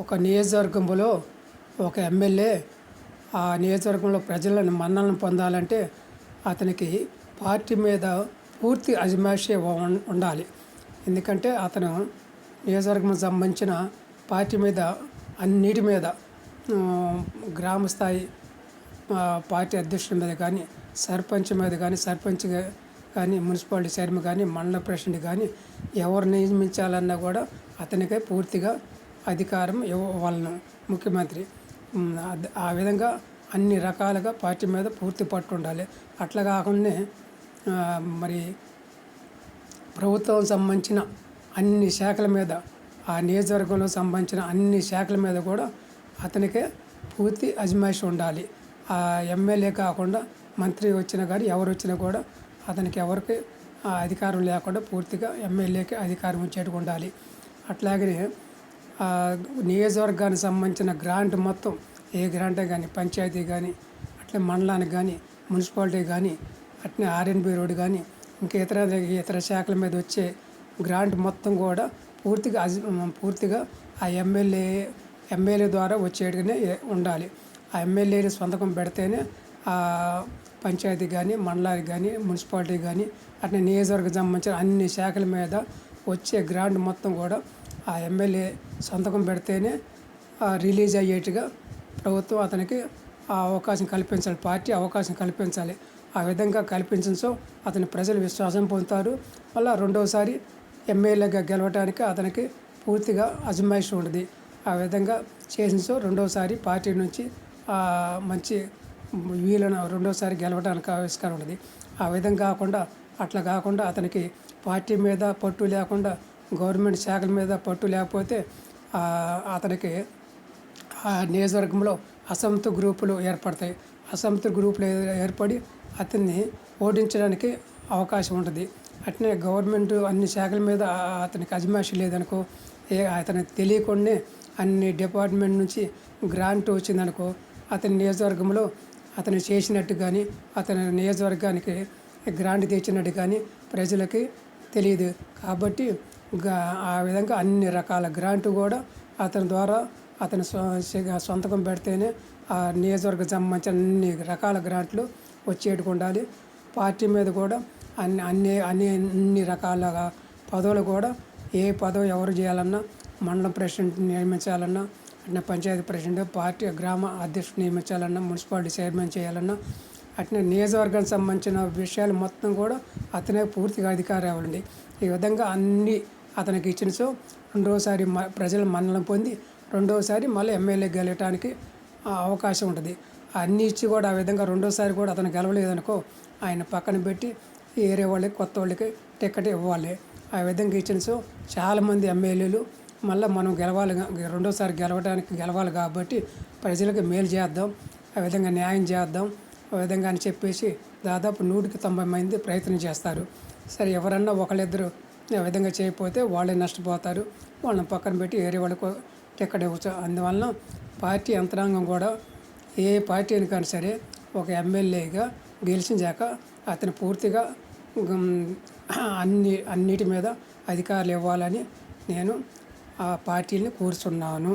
ఒక నియోజకవర్గంలో ఒక ఎమ్మెల్యే ఆ నియోజకవర్గంలో ప్రజలను మన్ననలు పొందాలంటే అతనికి పార్టీ మీద పూర్తి అజమాయిషీ ఉండాలి. ఎందుకంటే అతను నియోజకవర్గం సంబంధించిన పార్టీ మీద అన్నిటి మీద గ్రామ స్థాయి పార్టీ అధ్యక్షుడి మీద కానీ, సర్పంచ్ మీద కానీ, కానీ మున్సిపాలిటీ చైర్మన్ కానీ, మండల ప్రెసిడెంట్ కానీ ఎవరు నియమించాలన్నా కూడా అతనికే పూర్తిగా అధికారం ఇవ్వాలను ముఖ్యమంత్రి. ఆ విధంగా అన్ని రకాలుగా పార్టీ మీద పూర్తి పట్టు ఉండాలి. అట్లా కాకుండా మరి ప్రభుత్వం సంబంధించిన అన్ని శాఖల మీద, ఆ నియోజకవర్గంలో సంబంధించిన అన్ని శాఖల మీద కూడా అతనికే పూర్తి అజమాయిషీ ఉండాలి. ఆ ఎమ్మెల్యే కాకుండా మంత్రి వచ్చినా కానీ ఎవరు వచ్చినా కూడా అతనికి ఎవరికి అధికారం లేకుండా పూర్తిగా ఎమ్మెల్యేకి అధికారం ఉంచేట్టుగా ఉండాలి. అట్లాగే నియోజకవర్గానికి సంబంధించిన గ్రాంట్ మొత్తం, ఏ గ్రాంటే కానీ, పంచాయతీ కానీ, అట్లే మండలానికి కానీ, మున్సిపాలిటీ కానీ, అట్లే ఆర్ఎన్బి రోడ్డు కానీ, ఇంకా ఇతర శాఖల మీద వచ్చే గ్రాంట్ మొత్తం కూడా పూర్తిగా ఆ ఎమ్మెల్యే ద్వారా వచ్చేట్టుగానే ఉండాలి. ఆ ఎమ్మెల్యేని సంతకం పెడితేనే ఆ పంచాయతీ కానీ, మండలానికి కానీ, మున్సిపాలిటీ కానీ, అట్లా నియోజకవర్గం సంబంధించిన అన్ని శాఖల మీద వచ్చే గ్రాంట్ మొత్తం కూడా ఆ ఎమ్మెల్యే సంతకం పెడితేనే రిలీజ్ అయ్యేట్టుగా ప్రభుత్వం అతనికి ఆ అవకాశం కల్పించాలి. పార్టీ అవకాశం కల్పించాలి. ఆ విధంగా కల్పించడంతో అతని ప్రజలు విశ్వాసం పొందుతారు. మళ్ళీ రెండవసారి ఎమ్మెల్యేగా గెలవడానికి అతనికి పూర్తిగా అజమాయిషీ ఉంటుంది. ఆ విధంగా చేసినతో రెండవసారి పార్టీ నుంచి మంచి వీళ్ళను రెండోసారి గెలవడానికి ఆవిష్కారం ఉంటుంది. ఆ విధంగా అట్లా కాకుండా అతనికి పార్టీ మీద పట్టు లేకుండా, గవర్నమెంట్ శాఖల మీద పట్టు లేకపోతే అతనికి ఆ నియోజకవర్గంలో అసంతృప్తి గ్రూపులు ఏర్పడతాయి. అసంతృప్తి గ్రూపులు ఏర్పడి అతన్ని ఓడించడానికి అవకాశం ఉంటుంది. అట్నే గవర్నమెంట్ అన్ని శాఖల మీద అతనికి అజమాయిషీ లేదనుకో, అతనికి తెలియకుండానే అన్ని డిపార్ట్మెంట్ నుంచి గ్రాంట్ వచ్చిందనుకో, అతని నియోజకవర్గంలో అతను చేసినట్టు కానీ, అతని నియోజకవర్గానికి గ్రాంట్ తెచ్చినట్టు కానీ ప్రజలకి తెలియదు. కాబట్టి ఆ విధంగా అన్ని రకాల గ్రాంట్ కూడా అతని ద్వారా అతని సొంతకం పెడితేనే ఆ నియోజకవర్గం సంబంధించిన అన్ని రకాల గ్రాంట్లు వచ్చేట్టుగా ఉండాలి. పార్టీ మీద కూడా అన్ని రకాల పదవులు కూడా, ఏ పదవి ఎవరు చేయాలన్నా, మండలం ప్రెసిడెంట్ నియమించాలన్నా, అట్నే పంచాయతీ ప్రెసిడెంట్, పార్టీ గ్రామ అధ్యక్షుడు నియమించాలన్నా, మున్సిపాలిటీ చైర్మన్ చేయాలన్నా, అట్నే నియోజకవర్గానికి సంబంధించిన విషయాలు మొత్తం కూడా అతనే పూర్తిగా అధికారం ఇవ్వాలండి. ఈ విధంగా అన్నీ అతనికి ఇచ్చిన రెండోసారి ప్రజల మన్ననలు పొంది రెండోసారి మళ్ళీ ఎమ్మెల్యే గెలవటానికి అవకాశం ఉంటుంది. అన్నీ ఇచ్చి కూడా ఆ విధంగా రెండోసారి కూడా అతను గెలవలేదనుకో, ఆయన పక్కన పెట్టి వేరే వాళ్ళకి, కొత్త వాళ్ళకి టికెట్ ఇవ్వాలి. ఆ విధంగా ఇచ్చిన చాలామంది ఎమ్మెల్యేలు మళ్ళీ మనం రెండోసారి గెలవాలి కాబట్టి ప్రజలకు మేలు చేద్దాం, ఆ విధంగా న్యాయం చేద్దాం, ఆ విధంగా అని చెప్పేసి దాదాపు 100కి 90 మంది ప్రయత్నం చేస్తారు. సరే, ఎవరన్నా ఒకళ్ళిద్దరు ఆ విధంగా చేయకపోతే వాళ్ళే నష్టపోతారు. వాళ్ళని పక్కన పెట్టి వేరే వాళ్ళకు టికెట్ ఇవ్వచ్చు. అందువలన పార్టీ యంత్రాంగం కూడా ఏ పార్టీ అని కానీ సరే ఒక ఎమ్మెల్యేగా గెలిచించాక అతను పూర్తిగా అన్నిటి మీద అధికారులు ఇవ్వాలని నేను ఆ పార్టీని కోరుచున్నాను.